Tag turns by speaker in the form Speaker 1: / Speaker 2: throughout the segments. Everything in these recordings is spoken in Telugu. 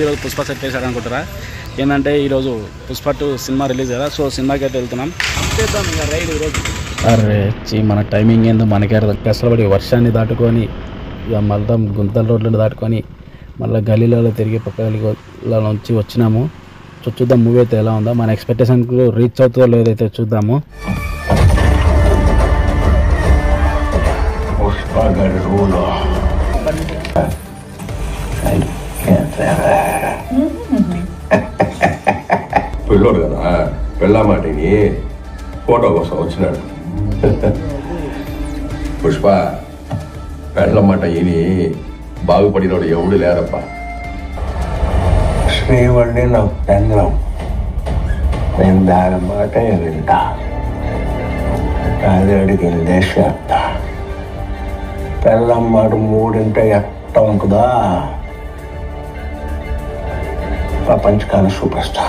Speaker 1: ఏంది ఈరోజు పుష్ప సెట్ చేశాడు అనుకుంటారా? ఏంటంటే ఈరోజు పుష్ప 2 సినిమా రిలీజ్ కదా, సో సినిమాకి అయితే వెళ్తున్నాం. అంతేద్దాం ఇంకా రైడ్ ఈరోజు. అరే మన టైమింగ్ ఏందో మనకే అర్థం. కష్టపడి వర్షాన్ని దాటుకొని ఇక మళ్ళీ గుంతల రోడ్లను దాటుకొని మళ్ళీ గలీలలో తిరిగి పక్క గలీల నుంచి వచ్చినాము. చూద్దాం మూవీ అయితే ఎలా ఉందో, మన ఎక్స్పెక్టేషన్కు రీచ్ అవుతుందో లేదైతే చూద్దాము.
Speaker 2: పిల్లోడు కదా పెళ్ళామాటిని ఫోటో కోసం వచ్చినాడు. పుష్ప పెళ్ళమాట ఇని బాగుపడినోడు ఎవడు లేరప్ప.
Speaker 3: శ్రీవాడిని నాకు పెంగళం, నేను దాని మాట వింటా, అది అడిగిందే చేస్తా. పెళ్ళం మాట మూడింటే ఎట్ట ఉంటుందా ప్రపంచకాన్ని చూపిస్తా.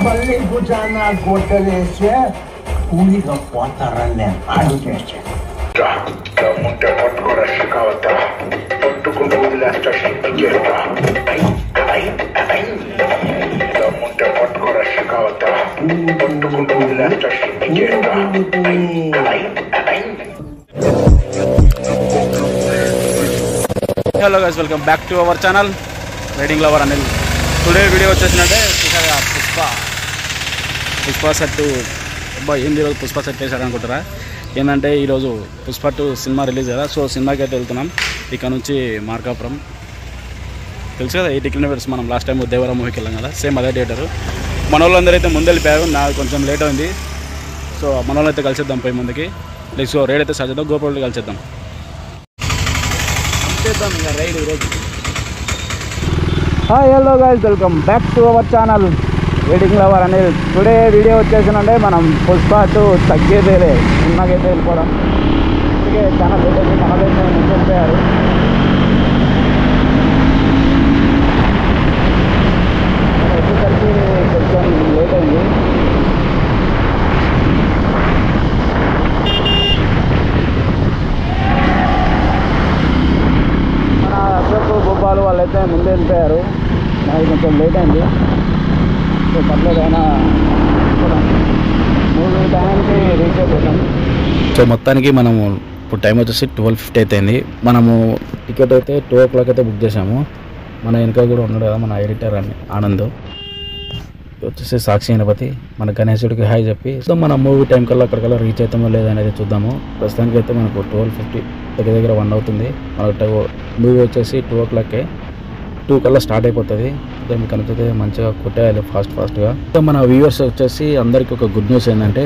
Speaker 3: మళ్ళీ భుజాన గొడ్డలేస్తే కూలిగా పోతారని నేను అడుగు చేస్తాను. ముట్టె పట్టుకోరా శిఖావత, పట్టుకుంటూ వదిలేస్తా శక్తి చేస్తా. ముట్టె పట్టుకోరా శిఖావత, పట్టుకుంటూ వదిలేస్తా శక్తి చేస్తా.
Speaker 1: Hello guys, welcome back to our channel riding lover Anil. Today video వచ్చేసినట్టే చూసారా, పుష్ప సెట్. ఏంది ఈరోజు పుష్ప సెట్ చేశాడు అనుకుంటారా? ఏంటంటే ఈరోజు పుష్ప 2 సినిమా రిలీజ్ కదా, సో సినిమాకి అయితే వెళ్తున్నాం. ఇక్కడ నుంచి మార్కాపురం తెలుసు కదా, 80 కిలోమీటర్స్. మనం లాస్ట్ టైం దేవరా మూవీకి వెళ్ళాం కదా, సేమ్ అదే థియేటరు. మన వాళ్ళందరూ అయితే ముందు వెళ్ళిపోయారు, నాకు కొంచెం లేట్ అయింది. సో మన వాళ్ళు అయితే కలిసేద్దాం పోయి ముందుకి. నెక్స్ట్ రైడ్ అయితే స్టార్ట్ చేద్దాం, గోపురం కలిసేద్దాం. అంతేద్దాం ఇంకా రైడ్ ఈరోజు. Hi hello guys, welcome back to our channel riding lover Anil. Today video వచ్చేసినంటే మనం పుష్ప 2 తగ్గేదేలే సినిమాకైతే వెళ్ళిపోవడం. అందుకే చాలా లేట్ అయింది, మనదైతే ముందు వెళ్ళిపోయారు. వచ్చేసరికి కొంచెం లేట్ అయింది. మన అశోక్ గోపాల్ వాళ్ళైతే ముందు వెళ్ళిపోయారు, నాకు కొంచెం లేట్ అయింది. సో పర్లేదు, అయినా మూడు టైంకి రీచ్ అయిపోతాం. సో మొత్తానికి మనము ఇప్పుడు టైం వచ్చేసి 12:50 అయిపోయింది. మనము టికెట్ అయితే 2 o'clock అయితే బుక్ చేసాము. మన వెనక కూడా ఉన్నాడు కదా మన ఎడిటర్ అని ఆనంద్, వచ్చేసి సాక్షి గణపతి. మన గణేశుడికి హాయ్ చెప్పి సో మన మూవీ టైం కల్లా అక్కడికల్లా రీచ్ అవుతామో లేదనేది చూద్దాము. ప్రస్తుతానికి అయితే మనకు 12:50 దగ్గర 1 అవుతుంది. మనకు మూవీ వచ్చేసి 2 o'clock 2 కల్లా స్టార్ట్ అయిపోతుంది. అదే మీకు కనిపిస్తే మంచిగా కొట్టేయాలి ఫాస్ట్గా. సో మన వ్యూవర్స్ వచ్చేసి అందరికీ ఒక గుడ్ న్యూస్ ఏంటంటే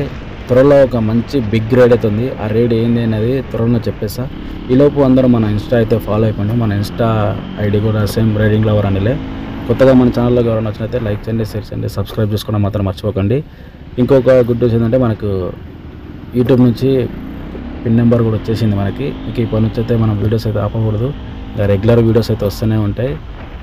Speaker 1: త్వరలో ఒక మంచి బిగ్ రైడ్ అవుతుంది. ఆ రైడ్ ఏంది అనేది త్వరలో చెప్పేస్తా. ఈలోపు అందరూ మన ఇన్స్టా అయితే ఫాలో అయిపోండి. మన ఇన్స్టా ఐడి కూడా సేమ్ రైడింగ్ లవర్ అనిలే. కొత్తగా మన ఛానల్లోకి ఎవరైనా వచ్చినైతే లైక్ చేయండి, షేర్ చేయండి, సబ్స్క్రైబ్ చేసుకోవడం మాత్రం మర్చిపోకండి. ఇంకొక గుడ్ న్యూస్ ఏంటంటే మనకు యూట్యూబ్ నుంచి పిన్ నెంబర్ కూడా వచ్చేసింది మనకి. ఇక ఇప్పటి నుంచి అయితే మనం వీడియోస్ అయితే ఆపకూడదు, రెగ్యులర్ వీడియోస్ అయితే వస్తూనే ఉంటాయి.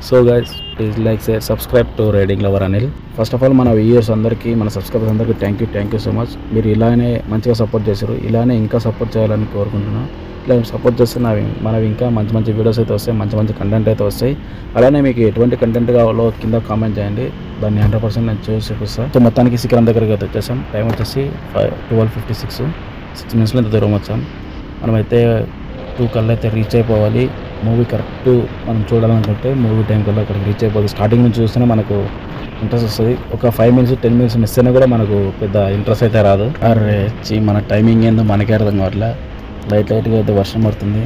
Speaker 1: So guys please like share subscribe to riding lover Anil. First of all మన వ్యూయర్స్ అందరికీ, మన సబ్స్క్రైబర్స్ అందరికీ థ్యాంక్ యూ సో మచ్. మీరు ఇలానే మంచిగా సపోర్ట్ చేశారు, ఇలానే ఇంకా సపోర్ట్ చేయాలని కోరుకుంటున్నాను. ఇలా సపోర్ట్ చేస్తే మనవి ఇంకా మంచి వీడియోస్ అయితే వస్తాయి, మంచి కంటెంట్ అయితే వస్తాయి. అలానే మీకు ఎటువంటి కంటెంట్ కావాలో కింద కామెంట్ చేయండి, దాన్ని 100% నేను చూసి చూపిస్తాను. సో మొత్తానికి శిఖరం దగ్గరికి అయితే వచ్చేసాం. టైం వచ్చేసి 12:56, 6 minutesలో ఇంత దూరం వచ్చాం. మనమైతే 2 కల్లా అయితే రీచ్ అయిపోవాలి. మూవీ కరెక్ట్ మనం చూడాలనుకుంటే మూవీ టైం కల్లా అక్కడికి రీచ్ అయిపోతుంది. స్టార్టింగ్ నుంచి చూస్తేనే మనకు ఇంట్రెస్ట్ వస్తుంది. ఒక 5 minutes 10 minutes మిస్ అయినా కూడా మనకు పెద్ద ఇంట్రెస్ట్ అయితే రాదు. అరే మన టైమింగ్ ఏందో మనకే అర్థం కావట్లే. లైట్గా అయితే వర్షం పడుతుంది,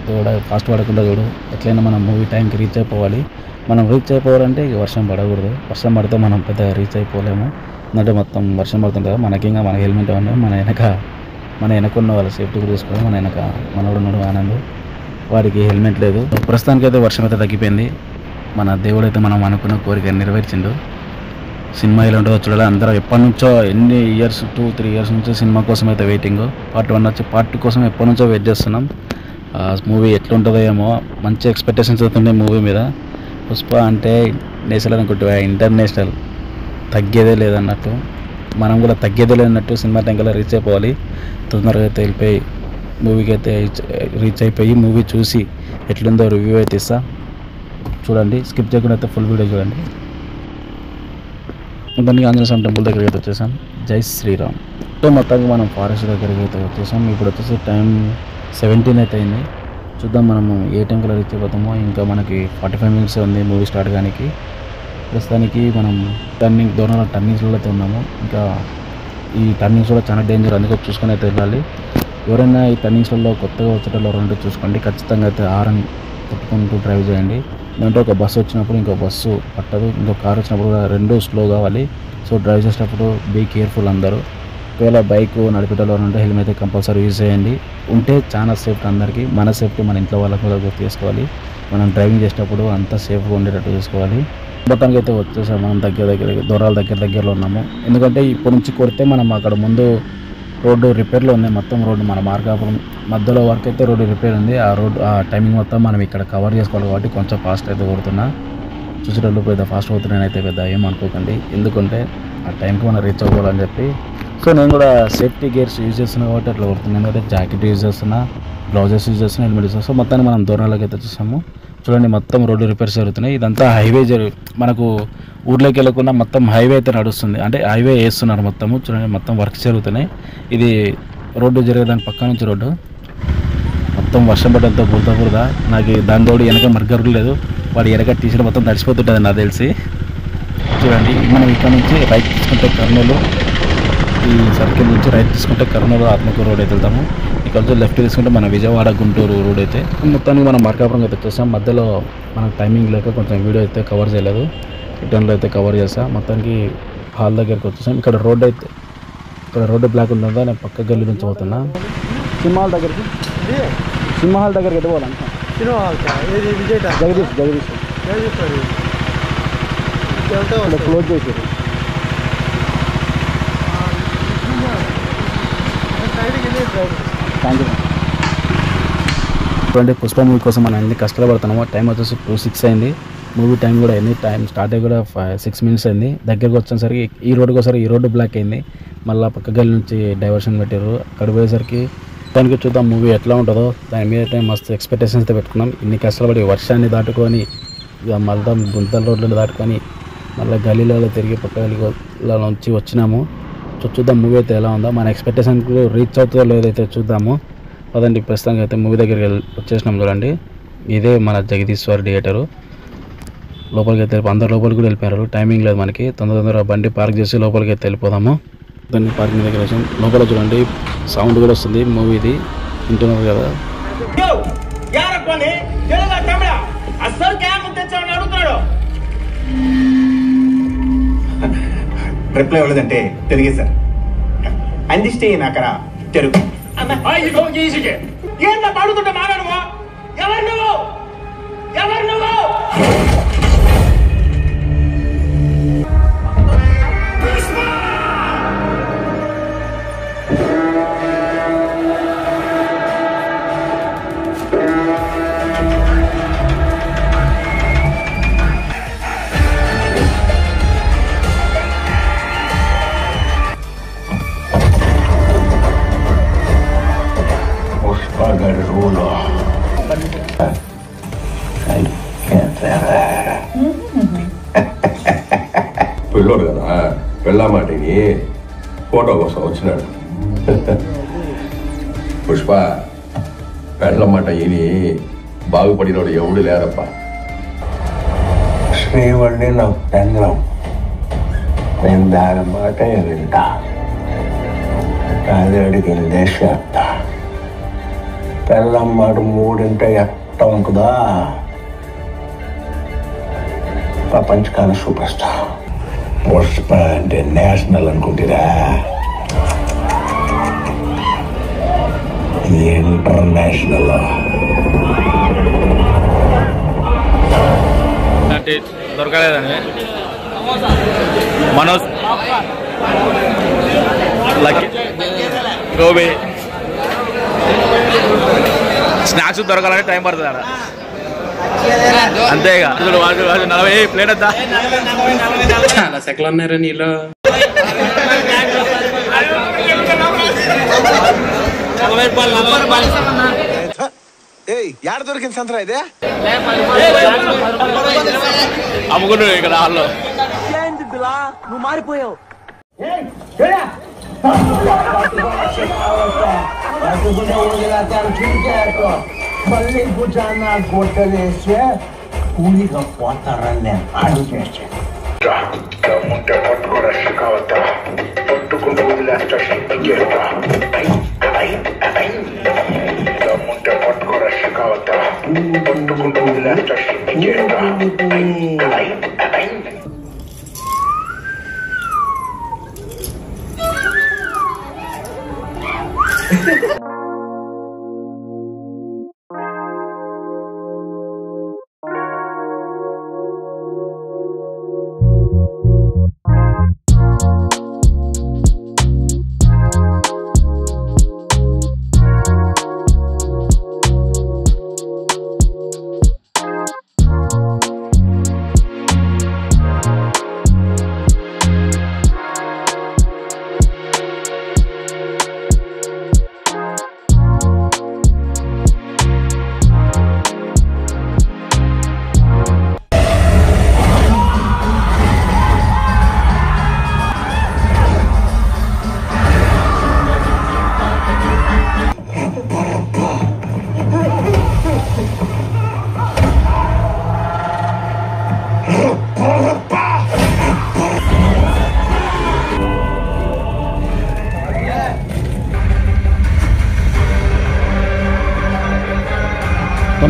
Speaker 1: కూడా ఫాస్ట్ పడకుండా చూడు. ఎట్లయినా మనం మూవీ టైంకి రీచ్ అయిపోవాలి. మనం రీచ్ అయిపోవాలంటే ఇక వర్షం పడకూడదు. వర్షం పడితే మనం పెద్దగా రీచ్ అయిపోలేము. ఎందుకంటే మొత్తం వర్షం పడుతుంది కదా. మనకి హెల్మెట్ ఉన్నాయి, మన వెనకున్న వాళ్ళ సేఫ్టీ కూడా చూసుకోవాలి. మన వెనక మనోడు ఉన్నాడు ఆనంద్, వాడికి హెల్మెట్ లేదు. ప్రస్తుతానికి అయితే వర్షం అయితే తగ్గిపోయింది. మన దేవుడు అయితే మనం అనుకున్న కోరిక నెరవేర్చిండు. సినిమా ఎలా ఉంటుందో చూడాలి. అందరం ఎప్పటి నుంచో ఎన్ని ఇయర్స్ 2-3 years నుంచి సినిమా కోసం అయితే వెయిటింగ్. పార్ట్ 1 వచ్చి పార్ట్ 2 కోసం ఎప్పటి నుంచో వెయిట్ చేస్తున్నాం. మూవీ ఎట్లుంటుందో ఏమో, మంచి ఎక్స్పెక్టేషన్స్ అవుతున్నాయి మూవీ మీద. పుష్ప అంటే నేషనల్ అనుకుంటే ఇంటర్నేషనల్, తగ్గేదే లేదన్నట్టు. మనం కూడా తగ్గేదే లేదన్నట్టు సినిమా టైంకల్లా రీచ్ అయిపోవాలి. తొందరగా అయితే వెళ్ళిపోయి మూవీకి అయితే రీచ్ అయిపోయి మూవీ చూసి ఎట్లుందో రివ్యూ అయితే ఇస్తా. చూడండి, స్కిప్ చేయకుండా అయితే ఫుల్ వీడియో చూడండి. మొత్తానికి ఆంజనేయ స్వామి టెంపుల్ దగ్గరికి అయితే వచ్చేసాం. జై శ్రీరామ్. సో మొత్తానికి మనం ఫారెస్ట్ దగ్గరికి అయితే వచ్చేసాం. ఇప్పుడు వచ్చేసి టైం 17 అయితే అయింది. చూద్దాం మనము ఏ టైంలో రీచ్ అయిపోతామో. ఇంకా మనకి 45 minutes ఉంది మూవీ స్టార్ట్ కానీ. ప్రస్తుతానికి మనం దూరంలో టర్నింగ్స్లో అయితే ఉన్నాము. ఇంకా ఈ టర్నింగ్స్ కూడా చాలా డేంజర్, అందుకే చూసుకొని అయితే వెళ్ళాలి. ఎవరైనా ఈ టర్నింగ్స్లలో కొత్తగా వచ్చేటప్పుడు ఎవరైనా చూసుకోండి. ఖచ్చితంగా అయితే హారన్ కొట్టుకుంటూ డ్రైవ్ చేయండి. దాంట్లో ఒక బస్సు వచ్చినప్పుడు ఇంకో బస్సు పట్టదు, ఇంకో కార్ వచ్చినప్పుడు కూడా రెండు స్లో కావాలి. సో డ్రైవ్ చేసేటప్పుడు బీ కేర్ఫుల్ అందరూ. ఒకవేళ బైక్ నడిపేటలో ఉంటే హెల్మెట్ అయితే కంపల్సరీ యూజ్ చేయండి. ఉంటే చాలా సేఫ్టీ అందరికీ. మన సేఫ్టీ మన ఇంట్లో వాళ్ళకి కూడా గుర్తు చేసుకోవాలి. మనం డ్రైవింగ్ చేసేటప్పుడు అంతా సేఫ్గా ఉండేటట్టు చూసుకోవాలి. మొత్తానికి అయితే వచ్చేసాం మనం దూరాల దగ్గరలో ఉన్నాము. ఎందుకంటే ఇప్పటి నుంచి కొడితే మనం అక్కడ ముందు రోడ్డు రిపేర్లో ఉంది. మొత్తం రోడ్డు మన మార్గాపురం మధ్యలో వరకు అయితే రోడ్డు రిపేర్ ఉంది. ఆ టైమింగ్ మొత్తం మనం ఇక్కడ కవర్ చేసుకోవాలి కాబట్టి కొంచెం ఫాస్ట్ అయితే కొడుతున్నా. చూసేటప్పుడు పెద్ద ఫాస్ట్ అవుతున్నానైతే పెద్ద ఏమనుకోకండి, ఎందుకంటే ఆ టైంకి మనం రీచ్ అవ్వాలని చెప్పి. సో నేను కూడా సేఫ్టీ గేర్స్ యూజ్ చేస్తున్నా కాబట్టి అట్లా కొడుతున్నాను. అయితే జాకెట్ యూజ్ చేస్తున్నా, గ్లౌజెస్ యూజ్ చేస్తున్నా, హెల్మెట్ యూజ్ చేస్తున్నా. మొత్తాన్ని మనం దూరాలకు అయితే చూసాము. చూడండి, మొత్తం రోడ్డు రిపేర్స్ జరుగుతున్నాయి. ఇదంతా హైవే మనకు ఊర్లోకి వెళ్ళకుండా మొత్తం హైవే అయితే నడుస్తుంది, అంటే హైవే వేస్తున్నారు మొత్తము. చూడండి, మొత్తం వర్క్స్ జరుగుతున్నాయి. ఇది రోడ్డు జరిగేదాని పక్క నుంచి రోడ్డు మొత్తం వర్షం పడ్డంతో బురద. నాకు దాని తోడు వెనక మర్గరు లేదు, వాడు వెనక టీషర్ట్ మొత్తం తడిసిపోతుంటుంది నాకు తెలిసి. చూడండి, మనం ఇక్కడ నుంచి రైట్ తీసుకుంటే కర్నూలు, ఈ సర్కిల్ నుంచి రైట్ తీసుకుంటే కర్నూలు ఆత్మకూరు రోడ్ అయితే వెళ్తాము. ఇక్కడ నుంచి లెఫ్ట్ తీసుకుంటే మన విజయవాడ గుంటూరు రోడ్ అయితే. మొత్తానికి మనం మార్కాపురం అయితే వచ్చేసాం. మధ్యలో మనకు టైమింగ్ లేక కొంచెం వీడియో అయితే కవర్ చేయలేదు, రిటర్న్లో అయితే కవర్ చేస్తాం. మొత్తానికి హాల్ దగ్గరికి వచ్చేసాం. ఇక్కడ రోడ్డు బ్లాక్ ఉంటుందా, నేను పక్క గల్లీ నుంచి పోతున్నా. సినిమా హాల్ దగ్గరికి అయితే పోవాలంట. జగదీష్ క్లోజ్ చేసారు. Thank you. చూడండి, పుష్ప మూవీ కోసం మనం ఎన్ని కష్టపడుతున్నామో. టైం వచ్చేసి 2:06 అయింది. మూవీ టైం కూడా టైం స్టార్ట్ అయ్యి కూడా 6 minutes అయింది. దగ్గరకు వచ్చేసరికి ఈ రోడ్డు బ్లాక్ అయింది. మళ్ళీ పక్క గల్లి నుంచి డైవర్షన్ పెట్టారు. అక్కడ పోయేసరికి దానికి చూద్దాం మూవీ ఎట్లా ఉంటుందో. దాని మీద అయితే మస్తు ఎక్స్పెక్టేషన్స్ అయితే పెట్టుకున్నాం. ఇన్ని కష్టపడి వర్షాన్ని దాటుకొని ఇక మళ్ళీ గుంతల రోడ్లను దాటుకొని మళ్ళీ గల్లీలలో తిరిగి పక్క గల్లీల నుంచి వచ్చినాము. చూద్దాం మూవీ అయితే ఎలా ఉందో, మన ఎక్స్పెక్టేషన్కి రీచ్ అవుతుందో లేదైతే చూద్దాము. అదండి, ప్రస్తుతానికి అయితే మూవీ దగ్గరికి వచ్చేసినాం. చూడండి, ఇదే మన జగదీశ్వర్ థియేటరు. లోపలికి అయితే అందరు లోపలికి కూడా వెళ్ళిపోయారు. టైమింగ్ లేదు మనకి. తొందరగా బండి పార్క్ చేసి లోపలికి అయితే వెళ్ళిపోదాము. దాన్ని పార్కింగ్ దగ్గర వచ్చాం. లోపల చూడండి, సౌండ్ కూడా వస్తుంది మూవీది, వింటున్నారు కదా.
Speaker 4: రిప్లై ఇవ్వలేదంటే తిరిగి సార్ అందిస్తే నాకరా తెరుగు ఏంటో పాడుతుంటే మాట్లాడవా? ఎవరు నువ్వు?
Speaker 2: పిల్లోడు కదా, పెళ్ళామాటిని ఫోటో కోసం వచ్చినాడు. పుష్ప, పెళ్ళమాట ఇని బాగుపడినోడు ఎవడు లేరప్పా.
Speaker 3: శ్రీవల్లి నాకు పెంగళం, నేను దాని మాట వింటా, అది అడిగిందే చేస్తా. పెళ్ళం మాట మూడింటే ఎట్ట ఉంటుందా ప్రపంచకాన్ని చూపిస్తా. పుష్ప అంటే నేషనల్ అనుకుంటారా, ఇంటర్నేషనల్.
Speaker 1: దొరకలేదండి మనోజ్, లక్కీ, గోబీ స్నాక్స్ దొరకాలంటే టైం పడుతుంది అక్కడ. అంతేగా 40 ప్లేట్ వద్దా?
Speaker 5: చాలా సెకలు ఉన్నారా నీలో?
Speaker 3: యాడ దొరికింది సంతరా ఇదే
Speaker 1: అమ్ముకుంటు ఇక్కడ హాల్లో
Speaker 6: నువ్వు మారిపోయావు.
Speaker 3: మళ్ళీ కూర్చొని కొట్టలేస్తే కూలిగా పోతారని నేను ఆలోచించాను. పట్టుకుంటూ వదిలేస్తా శక్తి చేస్తా పట్టుకోరా కావద్దా పట్టుకుంటూ వదిలేస్తా శక్తి చేస్తా.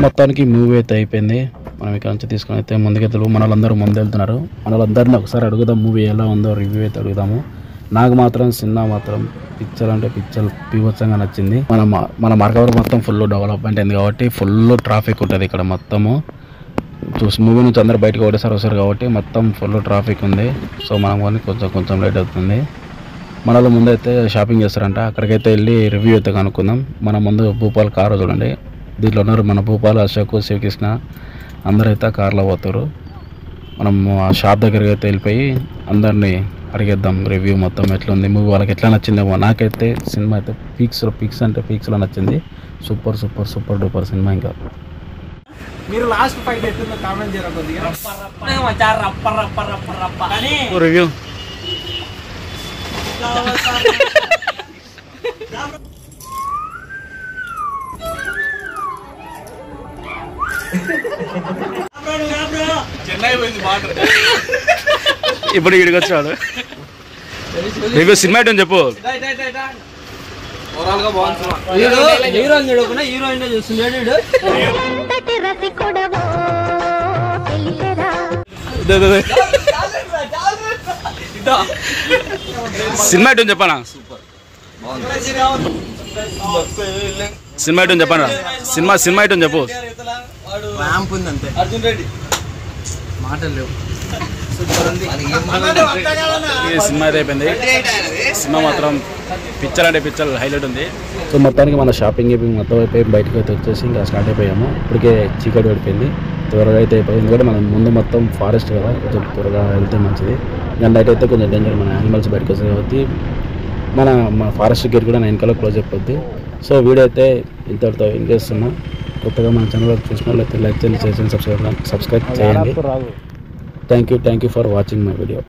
Speaker 1: మొత్తానికి మూవీ అయితే అయిపోయింది. మనం ఇక్కడ నుంచి తీసుకుని అయితే ముందుకెళ్తారు. మనలందరూ ముందు వెళ్తున్నారు. మనలందరినీ ఒకసారి అడుగుదాం మూవీ ఎలా ఉందో రివ్యూ అయితే అడుగుదాము. నాకు మాత్రం సినిమా మాత్రం పిక్చర్ అంటే పిక్చర్ పీవత్సంగా నచ్చింది. మన మార్గవరం మొత్తం ఫుల్ డెవలప్మెంట్ అయింది కాబట్టి ఫుల్ ట్రాఫిక్ ఉంటుంది ఇక్కడ మొత్తము. చూసి మూవీ నుంచి అందరూ బయటకు ఒకటేసారి వస్తారు కాబట్టి మొత్తం ఫుల్ ట్రాఫిక్ ఉంది. సో మనం కానీ కొంచెం లేట్ అవుతుంది. మనలో ముందైతే షాపింగ్ చేస్తారంట. అక్కడికైతే వెళ్ళి రివ్యూ అయితే కనుక్కుందాం. మన ముందు భూపాల్ కారు చూడండి. దీంట్లో ఉన్నారు మన భూపాల్, అశోక్, శివకృష్ణ అందరైతే కార్లో పోతారు. మనం ఆ షాప్ దగ్గరికి అయితే వెళ్ళిపోయి అందరినీ అడిగేద్దాం రివ్యూ మొత్తం ఎట్లుంది, మూవీ వాళ్ళకి ఎట్లా నచ్చిందేమో. నాకైతే సినిమా అయితే పీక్స్లో నచ్చింది. Super duper cinema. ఇంకా
Speaker 6: మీరు లాస్ట్ ఫైట్ ఎట్లుందో కామెంట్ చేయరా కొద్దిగా.
Speaker 1: రివ్యూ ఇప్పుడు ఇక్కడికి వచ్చాడు. రివ్యూ సినిమా ఏంటని చెప్పు. సినిమా ఏంటని చెప్పనా సినిమా ఏంటని చెప్పనా సినిమా ఏంటని చెప్పు.
Speaker 6: అర్జున్ రెడ్డి మాటలు లేవు.
Speaker 1: సినిమా అయితే అయిపోయింది. సినిమా మాత్రం పిక్చర్ అంటే పిక్చర్ హైలైట్ ఉంది. సో మొత్తానికి మన షాపింగ్ మొత్తం అయిపోయి బయటకు అయితే వచ్చేసి ఇంకా స్టార్ట్ అయిపోయాము. ఇప్పటికే చీకటి పడిపోయింది. త్వరగా అయితే అయిపోయింది. ఎందుకంటే మనం ముందు మొత్తం ఫారెస్ట్ కదా, కొంచెం త్వరగా వెళ్తే మంచిది. ఇంకా నైట్ అయితే కొంచెం డేంజర్, మన యానిమల్స్ బయటకు వస్తాయి కాబట్టి మన ఫారెస్ట్ గేట్ కూడా 9 కల్లా క్లోజ్ అయిపోద్ది. సో వీడియో అయితే ఇంతటితో ఏం చేస్తున్నా. కొత్తగా మన ఛానల్ చూసిన వాళ్ళైతే లైక్ చేయండి, షేర్ చేయండి, సబ్స్క్రైబ్ చేయండి. Thank you for watching my video.